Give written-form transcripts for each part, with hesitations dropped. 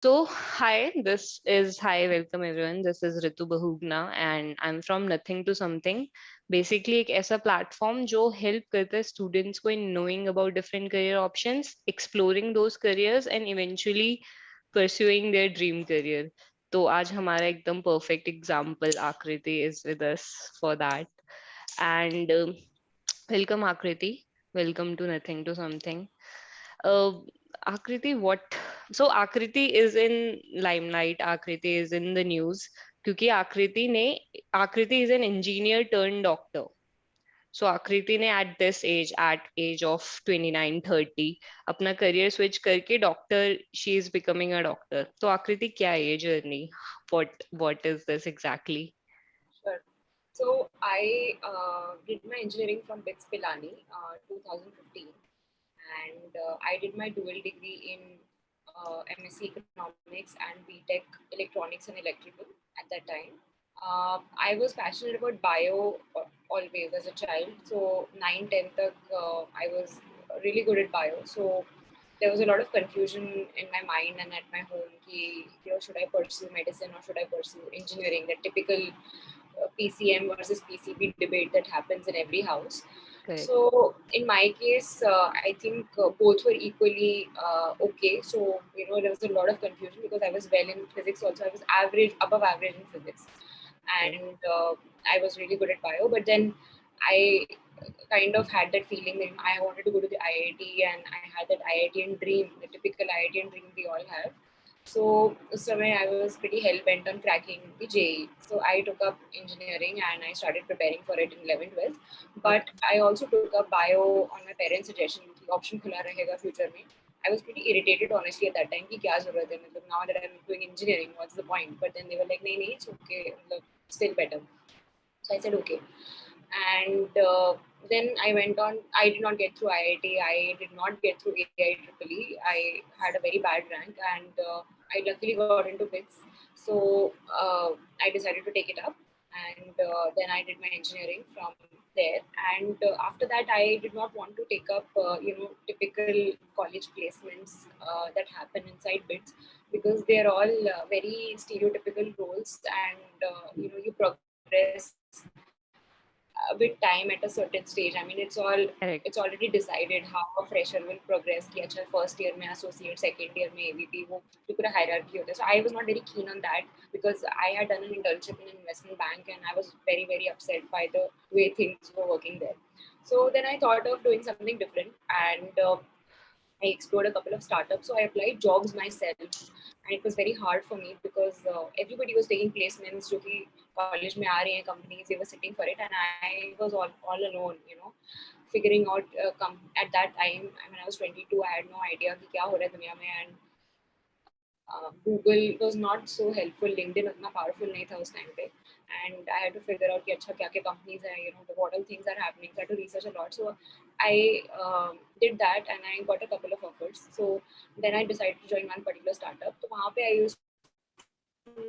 Welcome everyone. This is Ritu Bahugna and I'm from Nothing to Something. Basically एक ऐसा platform जो help करता है स्टूडेंट्स को in knowing about different career options, exploring those careers and eventually pursuing their dream career. तो आज हमारा एकदम परफेक्ट एग्जाम्पल आकृति is with us for that. And welcome आकृति. Welcome to Nothing to Something. Uh, Akriti, what? So Akriti is in limelight. Akriti is in the news क्योंकि Akriti is an engineer turned doctor. So Akriti ने at age of 29-30 अपना career switch करके doctor, she is becoming a doctor. तो Akriti क्या है ये journey? What is this exactly? Sure. So I did my engineering from BITS Pilani, 2015, and I did my dual degree in MSc Economics and BTech Electronics and Electrical at that time. I was passionate about bio always as a child. So 9, 10 I was really good at bio. So there was a lot of confusion in my mind and at my home. Should I pursue medicine or should I pursue engineering? The typical PCM versus PCB debate that happens in every house. Correct. So in my case, I think both were equally okay. So there was a lot of confusion because I was well in physics. Also, I was above average in physics, and I was really good at bio. But then I kind of had that feeling that I wanted to go to the IIT, and I had that IITian dream, the typical IITian dream we all have. So somewhere I was pretty hell bent on cracking the JEE. So I took up engineering and I started preparing for it in 11th, 12th. But I also took up bio on my parents' suggestion. Option खुला रहेगा future में. I was pretty irritated honestly at that time कि क्या ज़रूरत है, मतलब now that I'm doing engineering, what's the point? But then they were like, नहीं, it's okay, मतलब still better. So I said okay. And then I went on. I did not get through IIT. I did not get through AIEEE. I had a very bad rank, and I luckily got into BITS. So I decided to take it up, and then I did my engineering from there. And after that, I did not want to take up typical college placements that happen inside BITS because they are all very stereotypical roles, and you progress with time at a certain stage. I mean, it's Correct. already decided how a fresher will progress. कि अच्छा first year में associate, second year में AVP, वो पूरा hierarchy होता है. So I was not very keen on that because I had done an internship in an investment bank and I was very very upset by the way things were working there. So then I thought of doing something different, and I explored a couple of startups. So I applied jobs myself, and it was very hard for me because everybody was taking placements. जो कि college में आ रहे हैं companies, they were sitting for it, and I was all alone, figuring out. At that time, I mean, I was 22. I had no idea कि क्या हो रहा है दुनिया में, and Google was not so helpful. LinkedIn उतना powerful नहीं था उस time पे, and I had to figure out कि अच्छा क्या क्या companies हैं, what all things are happening. So I had to research a lot. So I did that, and I got a couple of offers. So then I decided to join one particular startup. तो वहाँ पे I used to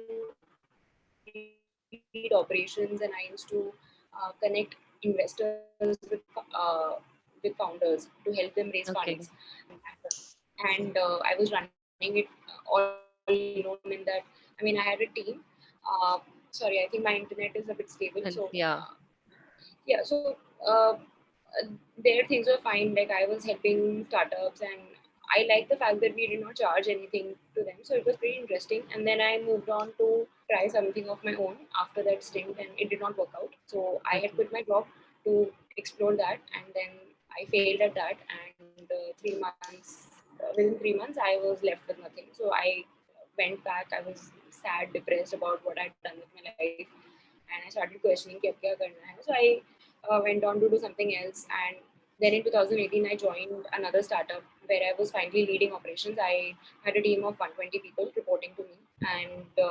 lead operations, and I used to connect investors with founders to help them raise funds. Okay. And I was running it all alone in that. I mean, I had a team. Sorry, I think my internet is a bit stable. So Yeah. yeah, so there things were fine. Like I was helping startups, and I liked the fact that we did not charge anything to them. So it was pretty interesting. And then I moved on to try something of my own after that stint, and it did not work out. So I had Okay. quit my job to explore that, and then I failed at that. And 3 months, within 3 months, I was left with nothing. So I went back. I was sad, depressed about what I'd done with my life, and I started questioning कि अब क्या करना है. So I went on to do something else, and then in 2018 I joined another startup where I was finally leading operations. I had a team of 120 people reporting to me, and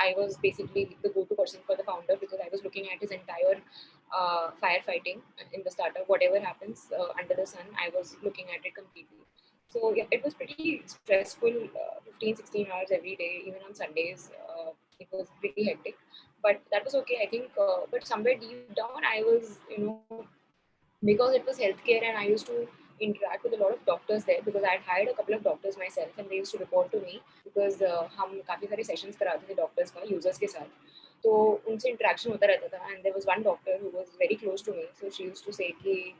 I was basically the go-to person for the founder because I was looking at his entire firefighting in the startup. Whatever happens under the sun, I was looking at it completely. So yeah, it was pretty stressful, 15, 16 hours every day, even on Sundays. It was pretty hectic, but that was okay. I think, but somewhere deep down, I was, because it was healthcare and I used to interact with a lot of doctors there because I had hired a couple of doctors myself and they used to report to me because हम काफी सारे sessions कराते थे doctors का users के साथ, तो उनसे interaction होता रहता था and there was one doctor who was very close to me, so she used to say कि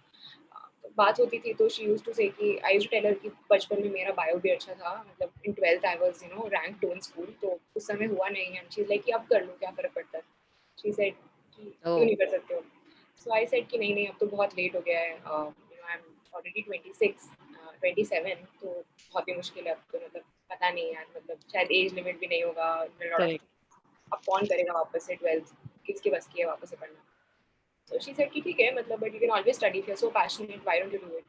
बात होती थी तो she used to say कि I used to tell her कि बचपन में मेरा bio भी अच्छा था, मतलब in 12th I was ranked 2 in school, तो उस समय हुआ नहीं है, and she's like कि अब कर लो क्या फर्क पड़ता है, she said कि क्यों नहीं Oh, कर सकते हो, so I said कि नहीं नहीं अब तो बहुत लेट हो गया है, I'm already 26 27, तो बहुत ही मुश्किल है अब तो, मतलब पता नहीं यार, मतलब शायद एज लिमिट भी नहीं होगा, लॉट ऑफ, correct. अब कौन करेगा वापस से 12th, किसकी बस की है वापस से पढ़ना, so she said कि ठीक है मतलब but you can always study if you're so passionate, why don't you do it,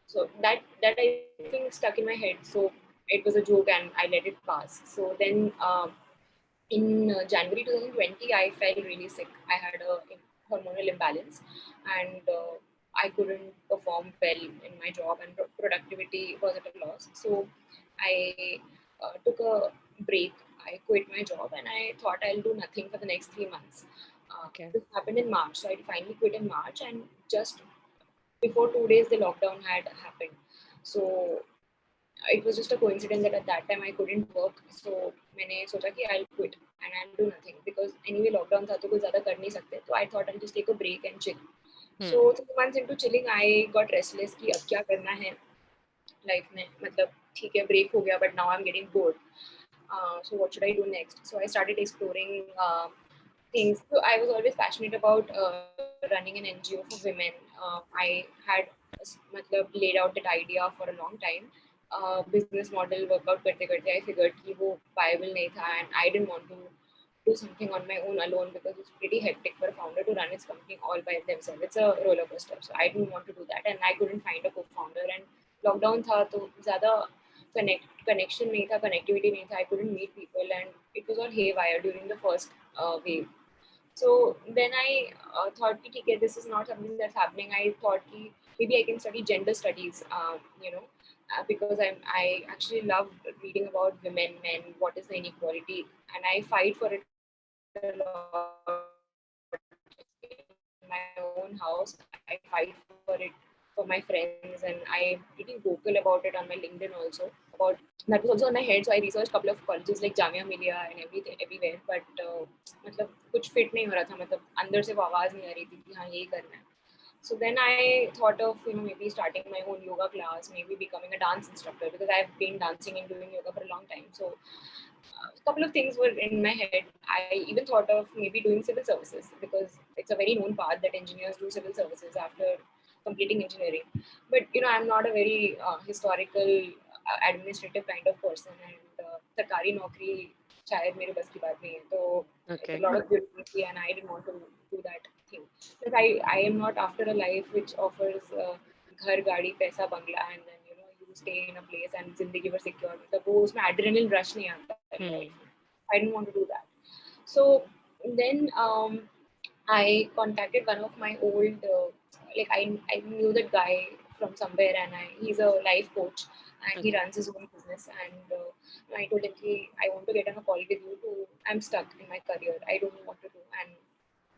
so that I think stuck in my head, so it was a joke and I let it pass. So then in January 2020 I felt really sick. I had a hormonal imbalance and I couldn't perform well in my job and productivity was at a loss, so I took a break. I quit my job and I thought I'll do nothing for the next 3 months. Okay. This happened in March, so I finally quit in March, and just before 2 days the lockdown had happened, so it was just a coincidence that at that time I couldn't work, so मैंने सोचा कि I'll quit and I'll do nothing because anyway lockdown था तो कुछ ज़्यादा कर नहीं सकते, तो I thought I'll just take a break and chill. So Hmm. 3 months into chilling I got restless कि अब क्या करना है लाइफ में, मतलब ठीक है ब्रेक हो गया but now I'm getting bored. So what should I do next? So I started exploring things. So I was always passionate about running an NGO for women. I had मतलब laid out that idea for a long time. Business model workout करते करते I figured कि वो viable नहीं था and I didn't want to do something on my own alone because it's pretty hectic for a founder to run his company all by themselves. It's a roller coaster. So I didn't want to do that and I couldn't find a co-founder and lockdown था तो ज़्यादा connection नहीं था, connectivity नहीं था, I couldn't meet people and it was all haywire during the first wave. So then I thought कि ठीक है, this is not something that's happening. I thought कि maybe I can study gender studies, because I actually love reading about women, men, what is the inequality, and I fight for it a lot in my own house. I fight for it for my friends, and I'm pretty vocal about it on my LinkedIn also. About that was also on my head, so I researched a couple of colleges like Jamia Millia and everything everywhere, but मतलब कुछ fit नहीं हो रहा था, मतलब अंदर से वो आवाज नहीं आ रही थी कि हाँ यही करना है. So then I thought of maybe starting my own yoga class, maybe becoming a dance instructor because I've been dancing and doing yoga for a long time. So a couple of things were in my head. I even thought of maybe doing civil services because it's a very known path that engineers do civil services after completing engineering. But I'm not a very historical, administrative kind of person, and सरकारी नौकरी शायद मेरे बस की बात नहीं है. तो it's a Okay. lot of bureaucracy, and I didn't want to do that thing. But I am not after a life which offers घर गाड़ी पैसा बंगला and then you stay in a place and जिंदगी भर secure, मतलब वो उसमें adrenaline rush नहीं आता है Hmm. life में. I didn't want to do that. So then I contacted one of my old like I knew that guy from somewhere, and he's a life coach and he Okay. runs his own business, and I told him कि I want to get on a call with you to, I'm stuck in my career, I don't know what to do and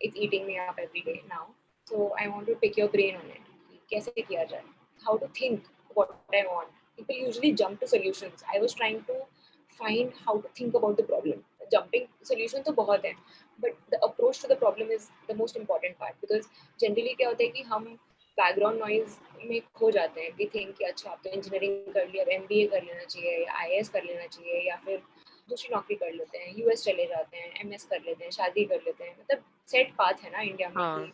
it's eating me up every day now, so I want to pick your brain on it कि कैसे किया जाए, how to think what I want. People usually jump to solutions. I was trying to find how to think about the problem. Jumping solution तो बहुत है, but the approach to the problem is the most important part because generally क्या होता है कि हम background noise में खो जाते हैं. वी थिंक कि अच्छा आप तो इंजीनियरिंग कर लिया, अब एमबीए कर लेना चाहिए या आईएएस कर लेना चाहिए या फिर दूसरी नौकरी कर लेते हैं, यूएस चले जाते हैं, एमएस कर लेते हैं, शादी कर लेते हैं. मतलब सेट पाथ है ना इंडिया में हाँ. कि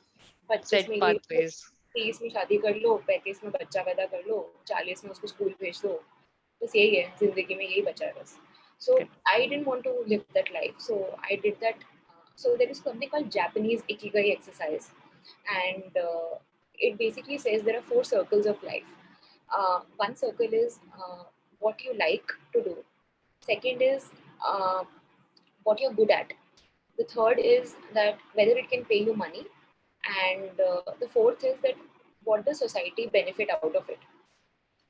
25 Set में ये लो, pathways. 30 में शादी कर लो, 35 में बच्चा पैदा कर लो, 40 में उसको स्कूल भेज दो. बस यही है जिंदगी में, यही बचा है बस. So Okay. I didn't want to live that life, so I did that. So there is something called Japanese Ikigai exercise, and it basically says there are 4 circles of life. One circle is what you like to do. Second is what you're good at. The third is that whether it can pay you money, and the fourth is that what does society benefit out of it.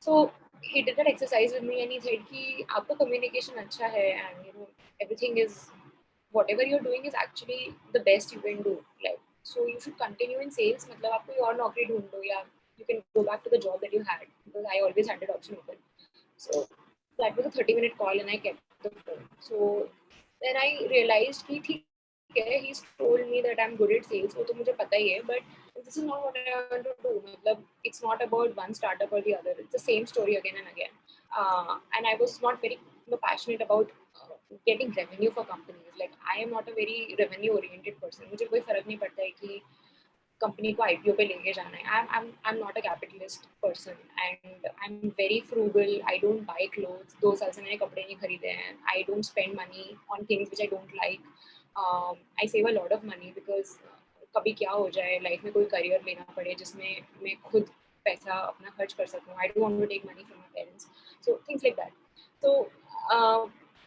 So he did that exercise with me and he said कि आपका communication अच्छा है and everything is, whatever you're doing is actually the best you can do. Like, so you should continue in sales. मतलब आप कोई और नौकरी ढूंढ लो या you can go back to the job that you had, because I always had that option open. So that was a 30-minute call and I kept the phone. So then I realized कि ठीक है, he's told me that I'm good at sales, वो तो मुझे पता ही है, but this is not what I want to do. मतलब it's not about one startup or the other. It's the same story again and again. And I was not very passionate about getting revenue for companies. Like I am not a very revenue oriented person. मुझे कोई फर्क नहीं पड़ता है कि company को IPO पे लेके जाना है. I'm not a capitalist person and I'm very frugal. I don't buy clothes. 2 साल से मैंने कपड़े नहीं खरीदे हैं. I don't spend money on things which I don't like. I save a lot of money because कभी क्या हो जाए लाइफ में, कोई करियर लेना पड़े जिसमें मैं खुद पैसा अपना खर्च कर सकूँ. I don't want to take money from my parents. So things like that. So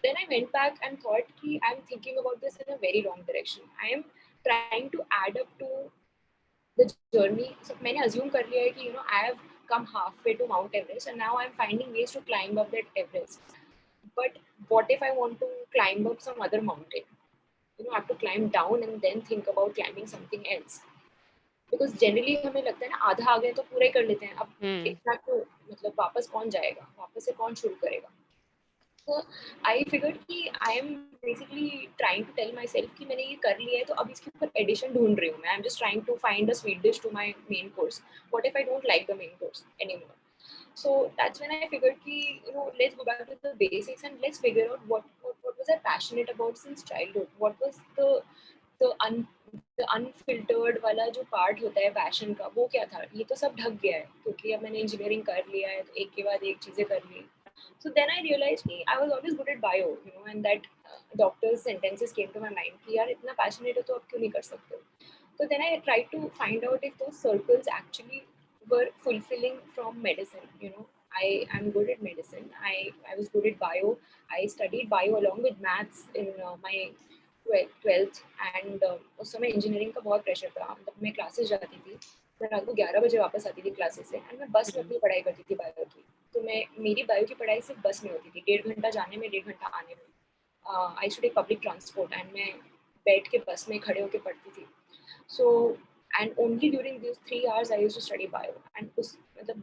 then I went back and thought कि I'm thinking about this in a very wrong direction. I am trying to add up to the journey. So मैंने assume कर लिया है कि I have come halfway to Mount Everest and now I'm finding ways to climb up that Everest. But what if I want to climb up some other mountain? I have to climb down and then think about climbing something else. Because generally हमें लगता है ना आधा आ गए तो पूरा ही कर लेते हैं. अब इतना तो मतलब वापस कौन जाएगा, वापस से कौन शुरू करेगा. So I figured कि I am basically trying to tell myself कि मैंने ये कर लिया है तो अब इसके ऊपर addition ढूंढ रही हूँ मैं. I'm just trying to find a sweet dish to my main course. What if I don't like the main course anymore? So that's when I figured कि let's go back to the basics and let's figure out what was I passionate about since childhood. What was the un the unfiltered वाला जो part होता है passion का, वो क्या था. ये तो सब ढक गया है क्योंकि अब मैंने engineering कर लिया है तो एक के बाद एक चीजें कर ली. So then I realized कि I was always good at bio, and that doctor's sentences came to my mind कि यार इतना passionate हो तो अब क्यों नहीं कर सकते हो. So then I tried to find out if those circles actually were fulfilling from medicine. I'm good at medicine. I was good at bio. I studied bio along with maths in my 12th and उस समय engineering का बहुत pressure था. मतलब मैं classes जाती थी, मैं रात को 11 बजे वापस आती थी क्लासेस से एंड मैं बस में अपनी पढ़ाई करती थी बायो की. तो मेरी बायो की पढ़ाई सिर्फ बस में होती थी, 1.5 घंटा जाने में, 1.5 घंटा आने में. I used to take public transport and मैं बैठ के बस में खड़े होकर पढ़ती थी. सो and only during these 3 hours I used to study bio, and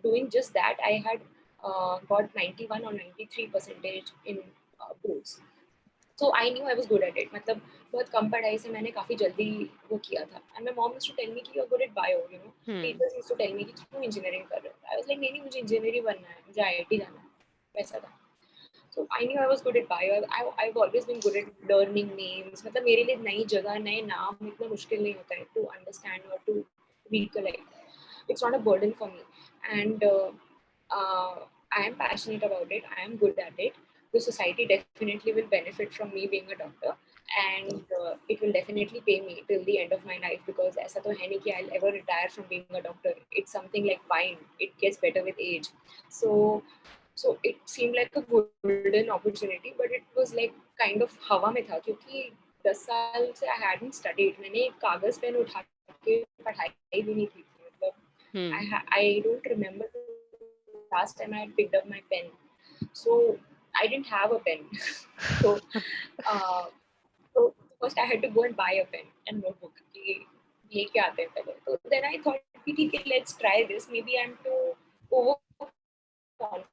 doing just that I had got 91 or 93 percentage in boards. So I knew I was good at it. मतलब बहुत कम पढ़ाई से मैंने काफी जल्दी वो किया था. And my mom used to tell me कि you're good at bio, Teachers used to tell me कि क्यों engineering कर रहे हो. I was like नहीं मुझे engineering बनना है, मुझे IIT जाना है, वैसा था. So I knew I was good at bio. I've always been good at learning names. मतलब मेरे लिए नई जगह, नए नाम इतना मुश्किल नहीं होता है to understand or to recollect. It's not a burden for me, and I am passionate about it. I am good at it. The society definitely will benefit from me being a doctor, and it will definitely pay me till the end of my life, because ऐसा तो है नहीं कि I'll ever retire from being a doctor. It's something like wine. It gets better with age. So it seemed like a golden opportunity, but it was like kind of हवा में था क्योंकि 10 साल से I hadn't studied. मैंने कागज pen उठा के पढ़ाई भी नहीं की. मतलब I don't remember the last time I had picked up my pen. So I didn't have a pen. so first I had to go and buy a pen and notebook. लेके आते हैं पहले. So then I thought कि ठीक है, let's try this. Maybe I'm too overconfident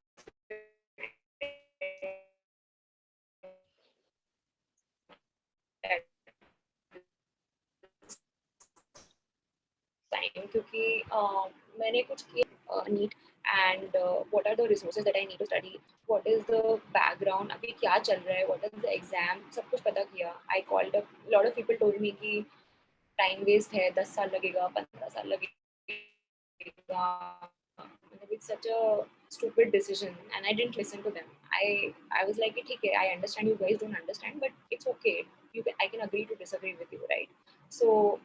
time क्योंकि मैंने कुछ किया NEET and what are the resources that I need to study, what is the background, अभी क्या चल रहा है, what is the exam, सब कुछ पता किया. I called up, a lot of people told me कि time waste है, 10 साल लगेगा, 15 साल लगेगा. It's such a stupid decision and I didn't listen to them. I was like ठीक है, I understand you guys don't understand, but it's okay. I can agree to disagree with you, right? So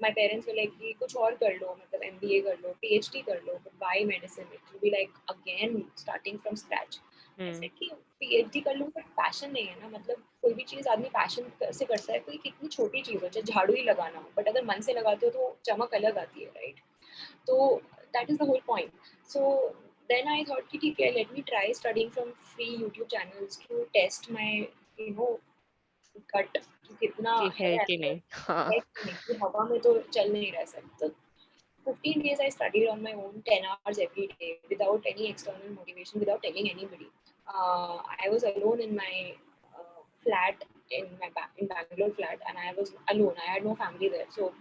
my parents were like कि कुछ और कर लो, मतलब MBA कर लो, PhD कर लो, but why medicine? It will be like again starting from scratch. I said कि PhD कर लूँ but passion नहीं है ना. मतलब कोई भी चीज़ आदमी passion से करता है, कोई कितनी छोटी चीज़ हो, चाहे झाड़ू ही लगाना हो, but अगर मन से लगाते हो तो चमक अलग आती है, right? So that is the whole point. So then I thought कि ठीक है, let me try studying from free YouTube channels to test my gut कि कितना कि है है कि अंदर, नहीं. हाँ. है कि नहीं, कि हवा में तो चल नहीं रह सकता. 15 days I studied on my own 10 hours every day without any external motivation, without telling anybody. I was alone in my flat in Bangalore flat, and I was alone. I had no family there. So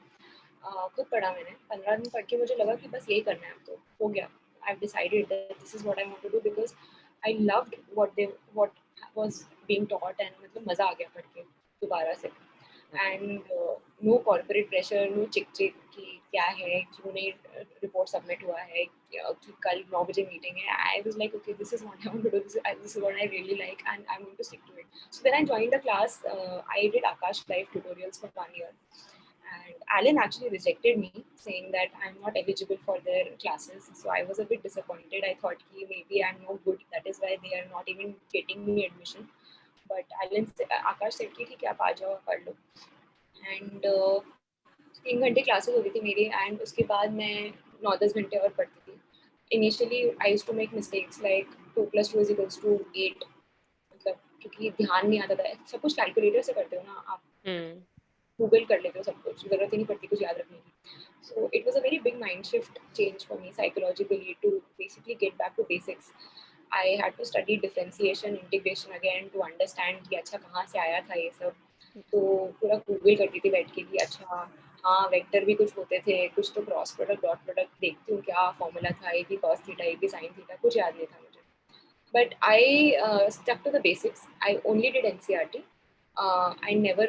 खुद पढ़ा मैंने 15 दिन पढ़ के मुझे लगा कि बस यही करना है, अब तो हो गया. I've decided that this is what I want to do because I loved what was being taught, and मतलब मजा आ गया पढ़ के दोबारा से. And no corporate pressure, no चिक चिक कि क्या है, क्यों नहीं रिपोर्ट सबमिट हुआ है, कि कल 9 बजे मीटिंग है. I was like, okay, this is what I want to do, this is what I really like, and I'm going to stick to it. So then I joined a class. I did Akash Live tutorials for 1 year, and Alan actually rejected me, saying that I'm not eligible for their classes. So I was a bit disappointed. I thought कि maybe I'm no good, that is why they are not even getting me admission. But Akash said कि ठीक है, आप आ जाओ, कर लो. And 3 घंटे classes होती थी मेरी, एंड उसके बाद मैं 9-10 घंटे और पढ़ती थी. Initially I used to make mistakes like 2+2=8, मतलब क्योंकि ध्यान नहीं आता था. सब कुछ कैलकुलेटर से करते हो ना आप, गूगल कर लेते हो सब कुछ, जरूरत ही नहीं पड़ती कुछ याद रखने की. So it was a very big mind shift change for me psychologically to basically get back to basics. I had to study differentiation, integration again to understand कि अच्छा कहाँ से आया था ये सब. तो पूरा गूगल करती थी बैठ के कि अच्छा हाँ वेक्टर भी कुछ होते थे, कुछ तो क्रॉस प्रोडक्ट डॉट प्रोडक्ट देखती हूँ क्या फॉर्मूला था, A B cos theta, A B sine theta, कुछ याद नहीं था मुझे. But I stuck to the basics. I only did NCRT. I never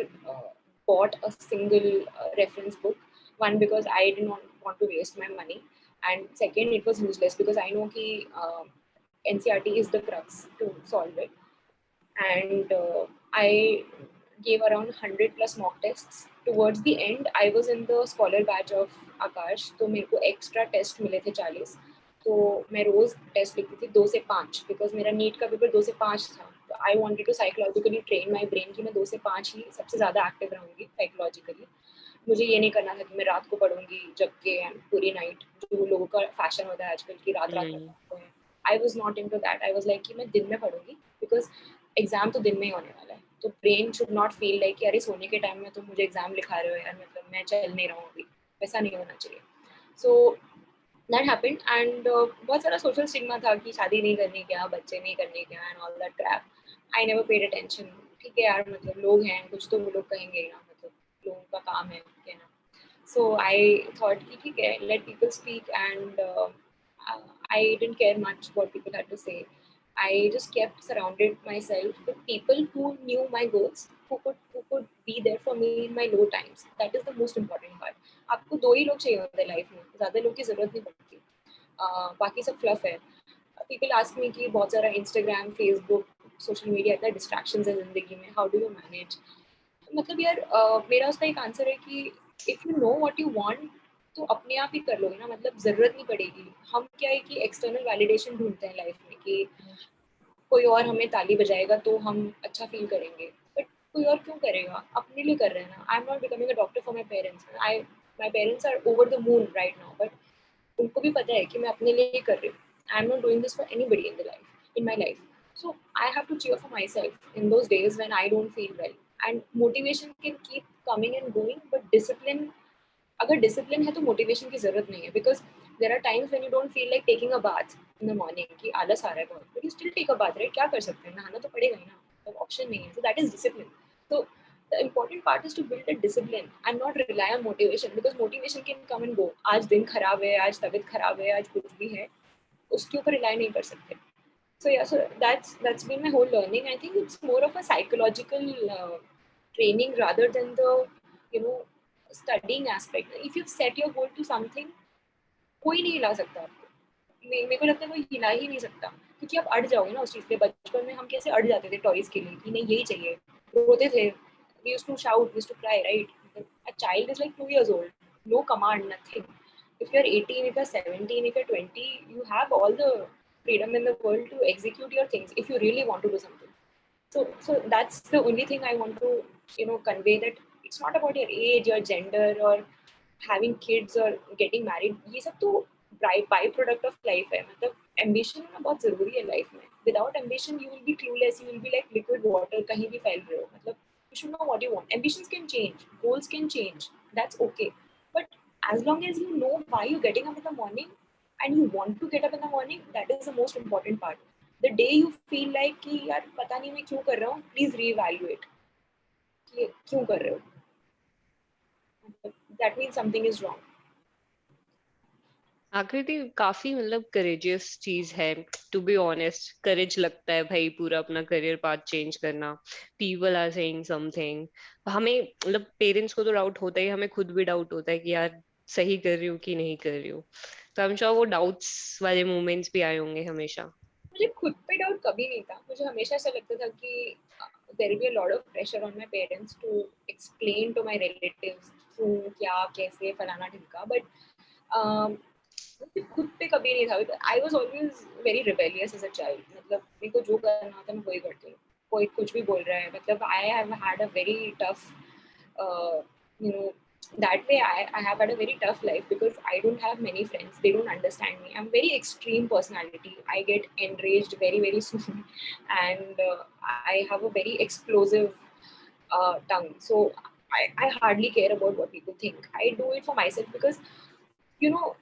bought a single reference book. One, because I did not want to waste my money, and second, it was useless because I know कि NCRT is the crux to solve it. And I gave around 100 plus mock tests. Towards the end, I was in the scholar batch of Akash, तो मेरे को extra test मिले थे 40. तो मैं रोज test लिखती थी 2 से 5, बिकॉज मेरा नीट का पेपर 2 से 5 था. तो I wanted to psychologically train my brain कि मैं 2 से 5 ही सबसे ज़्यादा एक्टिव रहूंगी साइकोलॉजिकली. मुझे ये नहीं करना था कि मैं रात को पढ़ूंगी जग के पूरी नाइट, जो लोगों का फैशन होता है आजकल की रात रात में पढ़ते हैं. I was not into that. I was like कि मैं दिन में पढ़ूंगी बिकॉज एग्जाम तो दिन में ही होने वाला है. तो brain should not feel like कि अरे सोने के टाइम में तो मुझे एग्जाम लिखा रहे हो यार, मतलब मैं चल नहीं रहा हूँ अभी. वैसा नहीं होना चाहिए. So that happened. एंड बहुत सारा सोशल स्टिग्मा था कि शादी नहीं करनी क्या, बच्चे नहीं करने क्या, and all that Krebs. I never paid attention. ठीक है यार, मतलब लोग हैं, कुछ तो वो लोग कहेंगे ही ना, मतलब लोगों का काम है कहना. So I thought कि ठीक है, let people speak, and I didn't care much what people had to say. I just kept surrounded myself with people who knew my goals, who could be there for me in my low times. That is the most important part. आपको 2 ही लोग चाहिए होते हैं life में, ज़्यादा लोग की ज़रूरत नहीं पड़ती. बाकी सब फ्लफ है. People ask me कि बहुत सारा Instagram, Facebook, सोशल मीडिया इतना डिस्ट्रैक्शंस है ज़िंदगी में, हाउ डू यू मैनेज. मतलब यार मेरा उसका एक आंसर है कि if you know what you want तो अपने आप ही कर लोगे ना, मतलब जरूरत नहीं पड़ेगी. हम क्या है कि एक्सटर्नल वैलिडेशन ढूंढते हैं लाइफ में कि कोई और हमें ताली बजाएगा तो हम अच्छा फील करेंगे. बट कोई और क्यों करेगा, अपने लिए कर रहे हैं ना. I am not becoming a doctor for my parents. My parents are over the moon right now, but उनको भी पता है कि मैं अपने लिए ही कर रही हूँ. आई am not doing this for anybody in my life. So I have to cheer for myself in those days when I don't feel well. And motivation can keep coming and going, but discipline, अगर discipline है तो motivation की जरूरत नहीं है. Because there are times when you don't feel like taking a bath in the morning कि आलस आ रहा है बहुत, but you still take a bath, right? क्या कर सकते हैं, नहाना तो पड़ेगा ही ना, तो option नहीं है. So that is discipline. So the important part is to build a discipline and not rely on motivation, because motivation can come and go. आज दिन खराब है, आज तबीयत खराब है, आज कुछ भी है, उसके ऊपर rely नहीं कर सकते. So yeah, so that's been my whole learning. I think it's more of a psychological training rather than the, you know, studying aspect. If you've set your goal to something, कोई नहीं हिला सकता आपको. मेरे को लगता है कोई हिला ही नहीं सकता, क्योंकि आप अड़ जाओगे ना उस चीज पे. बचपन में हम कैसे अड़ जाते थे टॉयज के लिए कि नहीं यही चाहिए, रोते थे. We used to shout, we used to cry, right? A child is like 2 years old, no command, nothing. If you're 18, if you're 17, if you're 20, you have all the freedom in the world to execute your things if you really want to do something. So that's the only thing I want to, you know, convey, that it's not about your age, your gender, or having kids or getting married. ये सब तो by product of life है. मतलब ambition होना बहुत जरूरी है life में. Without ambition you will be clueless, you will be like liquid water, कहीं भी फैल रहे हो. मतलब you should know what you want. Ambitions can change, goals can change, that's okay. But as long as you know why you're getting up in the morning and you want to get up in the morning, that is the most important part. The day you feel like कि यार पता नहीं मैं क्यों कर रहा हूँ, please reevaluate कि क्यों कर रहे हो, that means something is wrong. आकृति काफी मतलब करेजियस चीज है, टू बी ऑनेस्ट। करेज लगता है भाई पूरा अपना करियर पाथ चेंज करना। पीपल आर सेइंग समथिंग, हमें मतलब पेरेंट्स को तो डाउट होता ही, हमें खुद भी डाउट होता है कि यार सही कर रही हूँ कि नहीं कर रही हूँ। तो आई एम श्योर वो डाउट्स वाले मोमेंट्स भी आए होंगे हमेशा। मुझे खुद पे डाउट कभी नहीं था, मुझे हमेशा ऐसा लगता था कि there will be a lot of pressure on my parents to explain to my relatives क्यों क्या कैसे फलाना ढिमका, बट मुझे खुद पे कभी नहीं था। I was always very rebellious as a child, मतलब मेरे को जो करना होता है मैं वही करती हूँ, कोई कुछ भी बोल रहा है, मतलब I have had a very tough you know that way I have had a very tough life because I don't have many friends, they don't understand me, I'm very extreme personality, I get enraged very very soon and I have a very explosive tongue, so I hardly care about what people think. I do it for myself because you know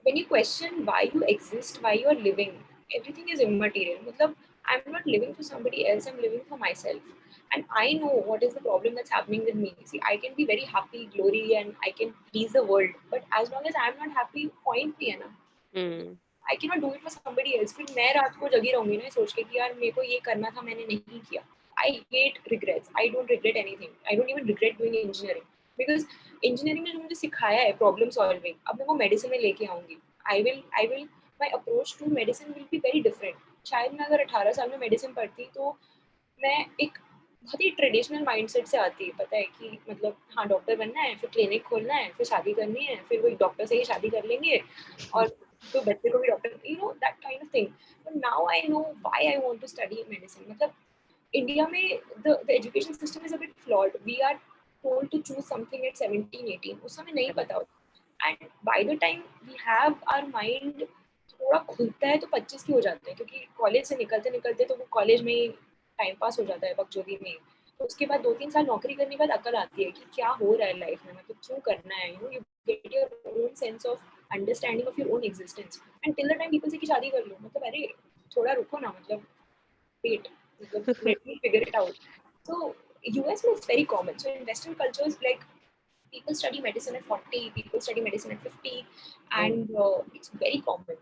when you question why you exist, why you are living, everything is immaterial. Matlab, I'm not living for somebody else, I'm living for myself. And I know what is the problem that's happening with me. See, I can be very happy, glory, and I can please the world. But as long as I'm not happy, point नहीं है ना. हम्म। I cannot do it for somebody else. फिर मैं रात को जगी रहूंगी ना सोच के कि यार मेरे को ये करना था मैंने नहीं किया. I hate regrets. I don't regret anything. I don't even regret doing engineering because engineering ने जो मुझे सिखाया है प्रॉब्लम सॉल्विंग, अब मैं वो मेडिसिन में लेके आऊंगी. I will my approach to medicine will be very different. शायद मैं अगर 18 साल में मेडिसिन पढ़ती तो मैं एक बहुत ही ट्रेडिशनल माइंडसेट से आती है, पता है कि मतलब हाँ डॉक्टर बनना है, फिर क्लिनिक खोलना है, फिर शादी करनी है, फिर वो एक डॉक्टर से ही शादी कर लेंगे और तो बच्चे को भी doctor, you know that kind of thing. But now I know why I want to study medicine. मतलब इंडिया में the education system is a bit flawed. We are told to choose something at 17, 18. उस समय नहीं Correct. पता होता. And by the time we have our mind थोड़ा खुलता है तो 25 की हो जाते हैं, क्योंकि कॉलेज से निकलते निकलते तो वो कॉलेज में ही टाइम पास हो जाता है बकचोदी में. तो उसके बाद 2-3 साल नौकरी करने के बाद अकल आती है कि क्या हो रहा है लाइफ में, मतलब क्यों करना है. You get your own sense of understanding of your own existence. And till the time people से कि शादी कर लो, मतलब अरे थोड़ा रुको ना, मतलब wait, let me figure it out. So US is very common. So in Western cultures, like people study medicine at 40, people study medicine at 50, Oh, and it's very common.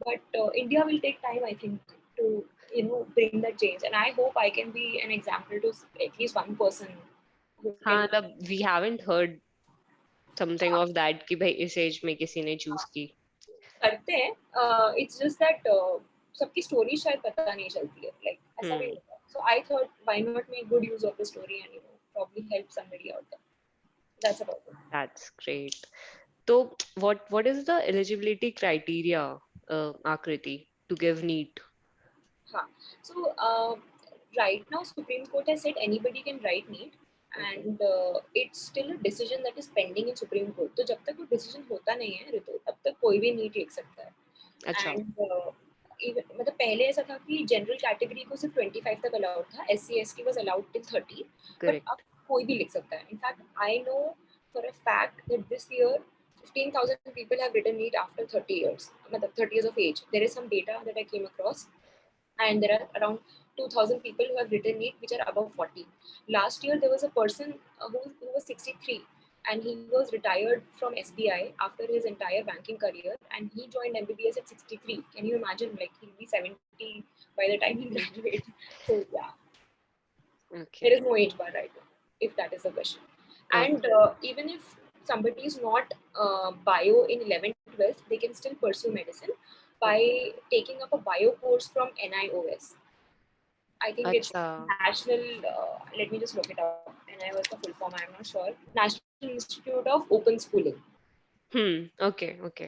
But India will take time, I think, to bring that change. And I hope I can be an example to at least one person who हाँ can. मतलब we haven't heard something of that कि भाई इस as में किसी ने choose की। करते हैं. इट्स जस्ट दैट सबकी स्टोरी शायद पता नहीं चलती है, लाइक ऐसा भी हम्म। होता है. So I thought why not make good use of the story and probably help somebody out there. That's about it. That's great. तो what is the eligibility criteria, आकृति, to give NEET? Huh. So right now Supreme Court has said anybody can write NEET, Okay. and it's still a decision that is pending in Supreme Court. तो जब तक वो decision होता नहीं है ऋतु, तब तक कोई भी NEET लिख सकता है. अच्छा। And even मतलब पहले ऐसा था कि जनरल कैटेगरी को सिर्फ 25 तक अलाउड था, SC ST was allowed till 30, but अब करेक्ट। कोई भी लिख सकता है. In fact I know for a fact that this year 15,000 people have written NEET after 30 years, मतलब 30 years of age. There is some data that I came across, and there are around 2,000 people who have written NEET which are above 40. Last year, there was a person who was 63 and he was retired from SBI after his entire banking career, and he joined MBBS at 63. Can you imagine? Like, he'll be 70 by the time he graduates. So, yeah, there okay. is no age bar right now, if that is the question. And okay. even if somebody is not bio in 11th, 12th, they can still pursue medicine by taking up a bio course from NIOS. I think it's अच्छा। National, let me just look it up. NIOS का full form, I'm not sure. National Institute of Open Schooling. Okay okay.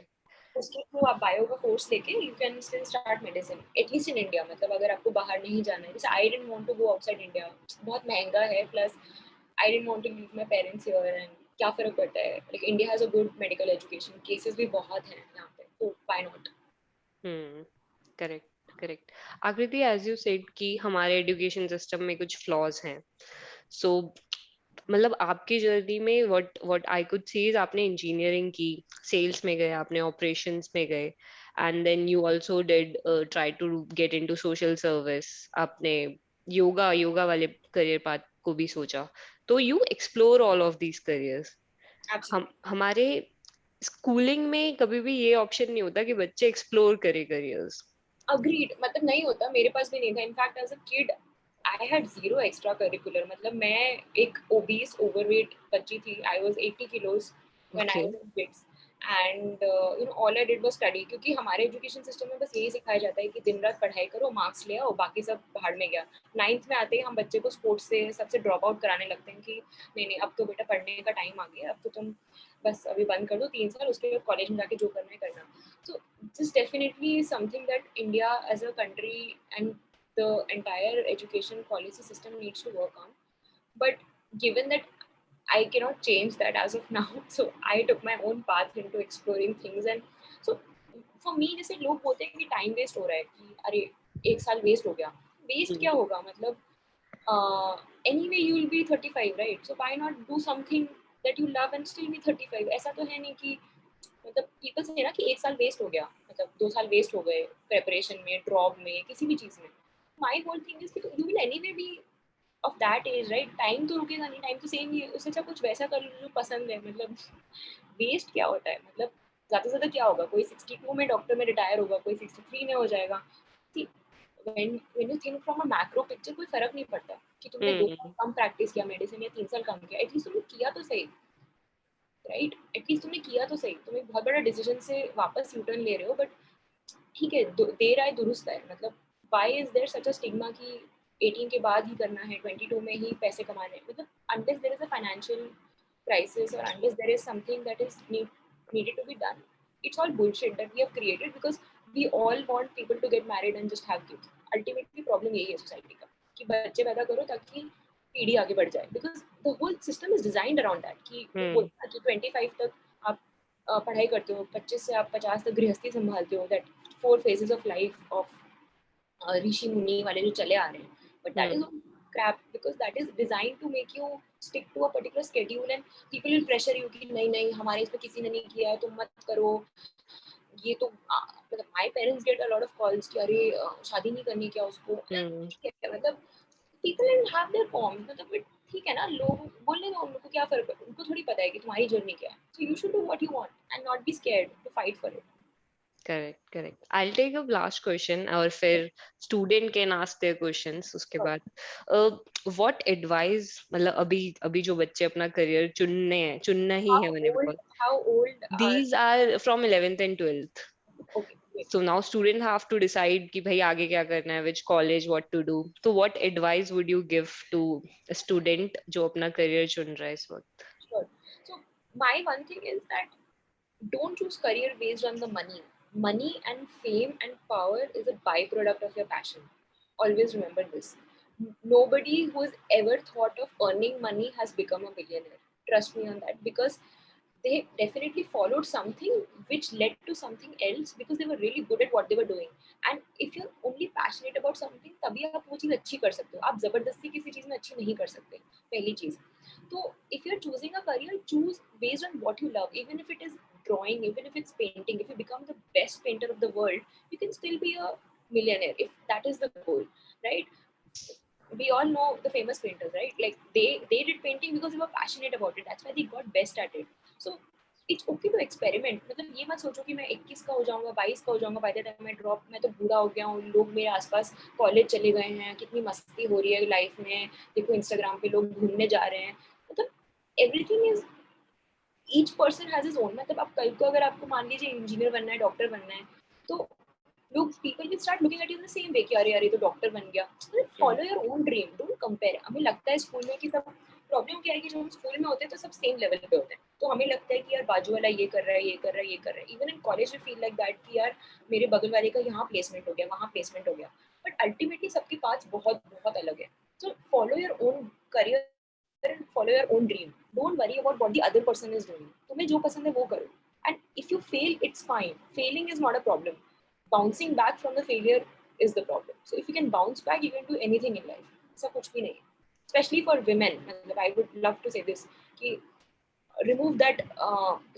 उसके through आप bio का course लेके you can still start medicine, at least in India. मतलब अगर आपको बाहर नहीं जाना है, जैसे I didn't want to go outside India, बहुत महंगा है, plus I didn't want to leave my parents here, and क्या फर्क पड़ता है, like India has a good medical education, cases भी बहुत हैं यहाँ पे, तो व्हाई नॉट. Correct correct. आकृति, एज यू सेड कि हमारे एजुकेशन सिस्टम में कुछ फ्लॉज हैं, सो मतलब आपकी जर्नी में what I could see is आपने इंजीनियरिंग की, सेल्स में गए, आपने ऑपरेशंस में गए, and then you also did try to get into social service, आपने योगा योगा वाले करियर पाथ को भी सोचा, तो you explore all of these careers. हमारे स्कूलिंग में कभी भी ये ऑप्शन नहीं होता कि बच्चे एक्सप्लोर करे करियर्स। अग्रीड, मतलब नहीं होता, मेरे पास भी नहीं था। In fact as a kid I had zero extra curricular. मतलब मैं एक ओबीस ओवरवेट बच्ची थी। I was 80 kilos when I okay. Was in kids, and you know all I did was study, क्योंकि हमारे एजुकेशन सिस्टम में बस यही सिखाया जाता है कि दिन रात पढ़ाई करो, मार्क्स ले आओ, बाकी सब बाहर में गया। 9th में आते ही हम बच्चे को स्पोर्ट्स से सबसे ड्रॉप आउट कराने लगते हैं कि नहीं नहीं, अब तो बेटा पढ़ने का टाइम आ गया, अब तो तुम बस अभी बंद कर दो 3 साल, उसके बाद कॉलेज में जाके जो करना है करना। So this definitely is something that India as a country and the entire education policy system needs to work on. But given that I cannot change that as of now, so I took my own path into exploring things. And so for me, जैसे लोग बोलते हैं कि time waste हो रहा है, कि अरे 1 साल वेस्ट हो गया, वेस्ट क्या होगा, मतलब anyway you will be 35, right? So why not do something that you love and still be 35? ऐसा तो है नहीं कि मतलब पीपल से ना कि 1 साल वेस्ट हो गया, मतलब 2 साल वेस्ट हो गए प्रेपरेशन में, ड्रॉप में, किसी भी चीज में। माई होल थिंग इज कि you will anyway be of that age, right? Time तो रुकेगा नहीं, टाइम तो सेम ही है। उससे अच्छा कुछ वैसा कर लो जो पसंद है। मतलब वेस्ट क्या होता है, मतलब ज्यादा से ज्यादा क्या होगा, कोई 62 में डॉक्टर में रिटायर होगा, कोई 63 में हो जाएगा। when you think from a macro picture, कोई फर्क नहीं पड़ता कि तुमने 2 साल कम प्रैक्टिस किया मेडिसिन या 3 साल कम किया, एटलीस्ट तुमने किया तो सही, राइट? एटलीस्ट तुमने किया तो सही। तुम एक बहुत बड़ा डिसीजन से वापस यू टर्न ले रहे हो, बट ठीक है, देर आए दुरुस्त है। मतलब why is there such a stigma कि 18 के बाद ही करना है, 22 में ही पैसे कमाने हैं? मतलब unless there is a financial crisis, or unless there is something that is needed to be done, it's all bullshit that we have created because we all want people to get married and just have kids. Ultimately problem यही है society का, कि बच्चे पैदा करो ताकि पीढ़ी आगे बढ़ जाए, because the whole system is designed around that कि वो बोलता है कि 25 तक आप पढ़ाई करते हो, 25 से आप 50 तक गृहस्थी संभालते हो, that 4 phases of life of ऋषि मुनि वाले जो चले आ रहे हैं, but that is all crap because that is designed to make you stick to a particular schedule, and people will pressure you कि नहीं नहीं हमारे इसमें किसी ने नहीं किया है, तुम मत करो ये तो। मतलब my parents get a lot of calls कि अरे शादी नहीं करनी क्या उसको, ठीक है, मतलब people will have their forms, मतलब ठीक है ना, लोग बोलने दो, उनको क्या फर्क है, उनको थोड़ी पता है कि तुम्हारी जर्नी क्या है। So you should do what you want and not be scared to fight for it. Correct correct. I take a last question और फिर student can ask their questions उसके बाद। व्हाट एडवाइस, मतलब अभी अभी जो बच्चे अपना करियर चुनना ही है उन्हें, because How old are these are from 11th and 12th, okay wait. so now student have to decide कि भाई आगे क्या करना है, which college, what to do, so what advice would you give to a student जो अपना career चुन रहा है इस वक्त? Sure. So my one thing is that don't choose career based on the money. Money and fame and power is a byproduct of your passion. Always remember this. Nobody who has ever thought of earning money has become a millionaire. Trust me on that, because they definitely followed something which led to something else because they were really good at what they were doing. And if you're only passionate about something, तभी आप वो चीज़ अच्छी कर सकते हो। आप जबरदस्ती किसी चीज़ में अच्छी नहीं कर सकते, पहली चीज़। तो if you're choosing a career, choose based on what you love. Even if it is drawing, even if it's painting, if you become the best painter of the world, you can still be a millionaire if that is the goal, right? We all know the famous painters, right? Like they did painting because they were passionate about it. That's why they got best at it. So it's okay to experiment. मतलब ये मत सोचो कि मैं 21 का हो जाऊंगा, 22 का हो जाऊंगा, बाय द टाइम मैं ड्रॉप, मैं तो बूढ़ा हो गया हूँ, लोग मेरे आसपास कॉलेज चले गए हैं, कितनी मस्ती हो रही है लाइफ में, देखो इंस्टाग्राम पे लोग घूमने जा रहे हैं। मतलब everything is, each person has his own. मतलब आप कल को अगर आपको मान लीजिए इंजीनियर बनना है, डॉक्टर बनना है, तो लोग people will start looking at you in the same way कि अरे अरे तो डॉक्टर बन गया। Follow your own dream, don't compare. हमें लगता है स्कूल में कि सब, प्रॉब्लम क्या है कि जब हम स्कूल में होते हैं तो सब सेम लेवल पे होते हैं, तो हमें लगता है कि यार बाजू वाला ये कर रहा है, ये कर रहा है, ये कर रहा है। इवन इन कॉलेज में फील लाइक दैट कि यार मेरे बगल वाले का यहाँ प्लेसमेंट हो गया, वहाँ प्लेसमेंट हो गया, बट अल्टीमेटली सबके पास बहुत बहुत अलग है। So follow your own career and follow your own dream. Don't worry about what the other person is doing. तुम्हें जो पसंद है वो करो. And if you fail, it's fine. Failing is not a problem. Bouncing back from the failure is the problem. So if you can bounce back, you can do anything in life. ऐसा कुछ भी नहीं है. especially for women. I would love to say this कि remove that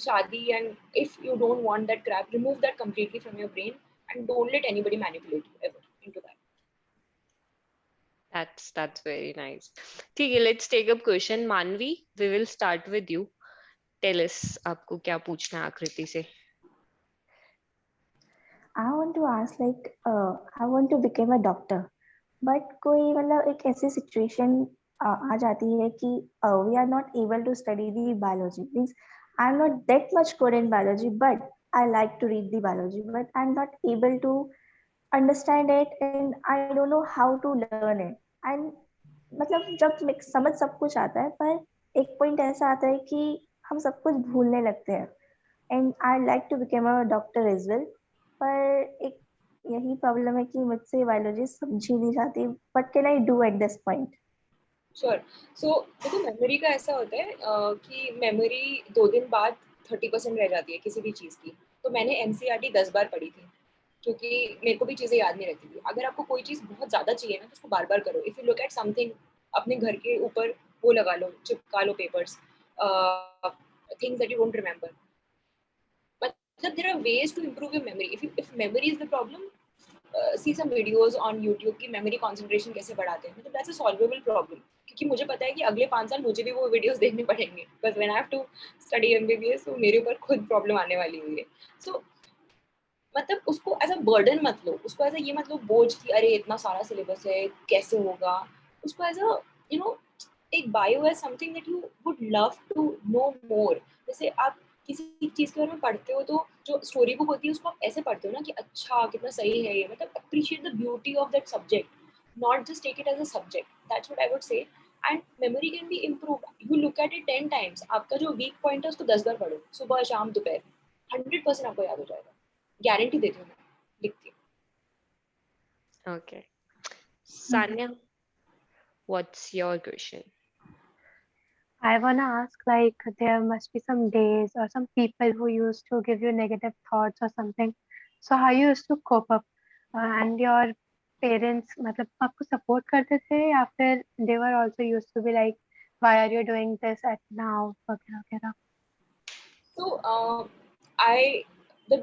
shadi, and if you don't want that crap, remove that completely from your brain and don't let anybody manipulate you ever into that. That's very nice. ठीक है, let's take up question. Manvi, we will start with you. Tell us, आपको क्या पूछना है आकृति से? I want to ask I want to become a doctor, but कोई मतलब एक ऐसी situation आ जाती है कि we are not able to study the biology. Means I'm not that much good in biology, but I like to read the biology, but I'm not able to understand it and I don't know how to learn it. And मतलब जब समझ सब कुछ आता है, पर एक point ऐसा आता है कि हम सब कुछ भूलने लगते हैं. And I like to become a doctor as well, पर एक यही प्रॉब्लम है कि मुझसे बायोलॉजी समझी नहीं जाती. What can I do at this point? Sure. So देखो, मेमोरी का ऐसा होता है कि मेमोरी 2 दिन बाद 30% रह जाती है किसी भी चीज़ की. तो मैंने एनसीईआरटी 10 बार पढ़ी थी क्योंकि मेरे को भी चीज़ें याद नहीं रहती थी. अगर आपको कोई चीज़ बहुत ज़्यादा चाहिए ना तो उसको बार बार करो. If you look at something, अपने घर के ऊपर वो लगा लो, चिपका लो papers, things that you don't remember. मतलब there are ways to improve your memory. If memory is the problem, see some videos on YouTube की मेमोरी कंसंट्रेशन कैसे बढ़ाते हैं. मतलब दैट्स अ सॉल्वेबल प्रॉब्लम, क्योंकि मुझे पता है कि अगले 5 साल मुझे भी वो वीडियोस देखने पड़ेंगे. बस when I have to study MBBS, तो मेरे ऊपर खुद प्रॉब्लम आने वाली हुई है. सो मतलब उसको एज अ बर्डन मत लो, उसको एज अ ये मत लो बोझ कि अरे इतना सारा सिलेबस है कैसे होगा. उसको as a you know tech bio as something that you would love to know more. जैसे आप किसी चीज के बारे में पढ़ते हो तो जो स्टोरी बुक होती है उसको आप ऐसे पढ़ते हो ना कि अच्छा कितना सही है ये. मतलब appreciate the beauty of that subject, not just take it as a subject. That's what I would say. And memory can be improved. You look at it 10 times. आपका जो वीक पॉइंट है उसको 10 बार पढ़ो, सुबह शाम दोपहर, 100% आपको याद हो जाएगा. गारंटी देती हूँ मैं, लिखती हूँ. Okay. Sanya, what's your question? I wanna ask, like, there must be some days or some people who used to give you negative thoughts or something. So how you used to cope up? And your parents, मतलब आपको support करते थे या फिर they were also used to be like, why are you doing this at now? वगैरह वगैरह. So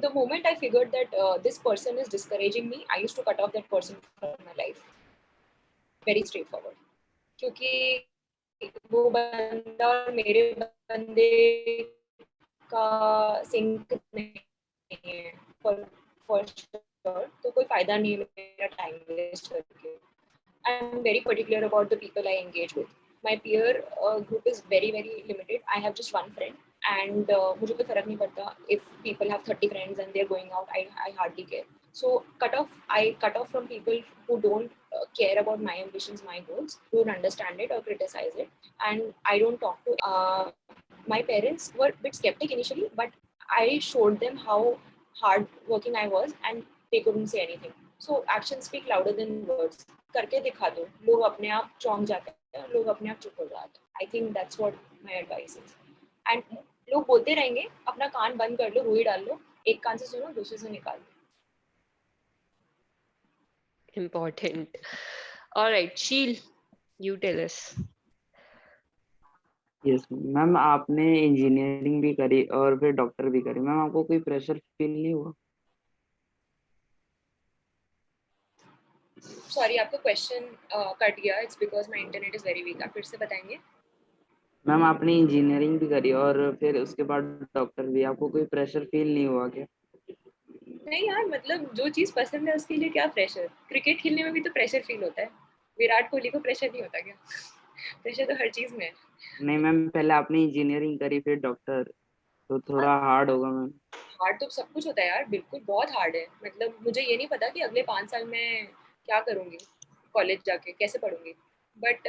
the moment I figured that this person is discouraging me, I used to cut off that person from my life. Very straightforward. क्योंकि वो बंदा और मेरे बंदे का sink नहीं है for sure. तो कोई फायदा नहीं है मेरा टाइम वेस्ट करके. I'm very particular about the people I engage with. My peer group is very limited. I have just one friend, and मुझे कोई फर्क नहीं पड़ता if people have 30 friends and they're going out. I hardly care. So I cut off from people who don't care about my ambitions, my goals, don't understand it or criticize it, and I don't talk to. My parents were a bit skeptic initially, but I showed them how hard working I was, and they couldn't say anything. So actions speak louder than words. करके दिखा दो, लोग अपने आप चौंक जाते हैं, लोग अपने आप चुप हो जाते हैं. I think that's what my advice is. And लोग बोलते रहेंगे, अपना कान बंद कर लो, रूही डाल लो, एक कान से सुनो, दूसरे से निकाल दो. Important. All right, Sheel, you tell us. Yes ma'am, आपने इंजीनियरिंग भी करी और फिर डॉक्टर भी करी. मैम आपको कोई प्रेशर फील नहीं हुआ? सॉरी, आपका क्वेश्चन कट गया. It's because my internet is very weak. आप फिर से बताएंगे? मैम आपने इंजीनियरिंग भी करी और फिर उसके बाद डॉक्टर भी, आपको कोई प्रेशर फील नहीं हुआ क्या? नहीं यार, मतलब जो चीज पसंद है उसके लिए क्या प्रेशर. क्रिकेट खेलने में भी तो प्रेशर फील होता है. विराट कोहली को प्रेशर नहीं होता क्या? प्रेशर तो हर चीज में है. नहीं मैम, पहले आपने इंजीनियरिंग करी फिर डॉक्टर, तो थोड़ा हार्ड होगा मैम. हार्ड तो सब कुछ होता है यार, बिल्कुल बहुत हार्ड है. मतलब मुझे ये नहीं पता कि अगले 5 साल में क्या करूंगी, कॉलेज जाके कैसे पढ़ूंगी. बट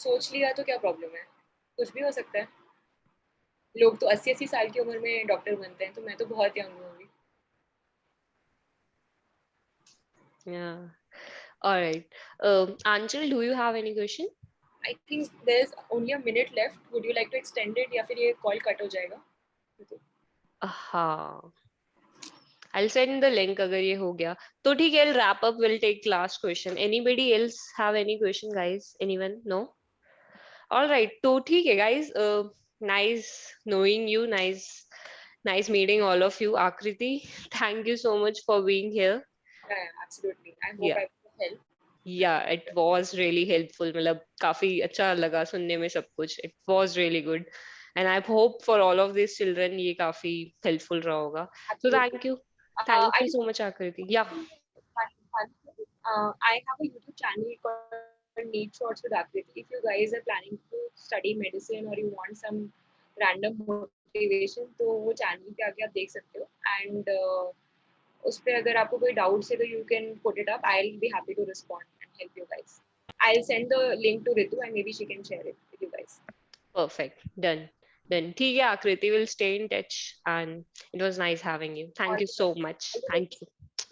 सोच लिया तो क्या प्रॉब्लम है, कुछ भी हो सकता है. लोग तो 80-80 साल की उम्र में डॉक्टर बनते हैं, तो मैं तो बहुत यंग हूँ. Yeah. All right. Anchal, do you have any question? I think there's only a minute left. Would you like to extend it या फिर ये कॉल कट हो जाएगा? हाँ. I'll send the link अगर ये हो गया तो ठीक है. I'll wrap up. We'll take last question. Anybody else have any question, guys? Anyone? No? All right, तो ठीक है guys. Nice knowing you. Nice meeting all of you. Akriti, thank you so much for being here. Yeah, absolutely. I hope Yeah. I could help. Yeah, it was really helpful. मतलब काफी अच्छा लगा सुनने में सब कुछ. It was really good. And I hope for all of these children ये काफी helpful रहा होगा. So Absolutely. thank you. I Thank you so much, Akriti. Yeah. I have a YouTube channel called Need Shots with Akriti. If you guys are planning to study medicine or you want some random motivation, तो वो channel पे आके आप देख सकते हो. And उस पे अगर आपको कोई doubts है तो you can put it up. I'll be happy to respond and help you guys. I'll send the link to Ritu and maybe she can share it with you guys. Perfect. Done. Done. ठीक है, Akriti. We'll stay in touch. And it was nice having you. Thank you so much. Thank you.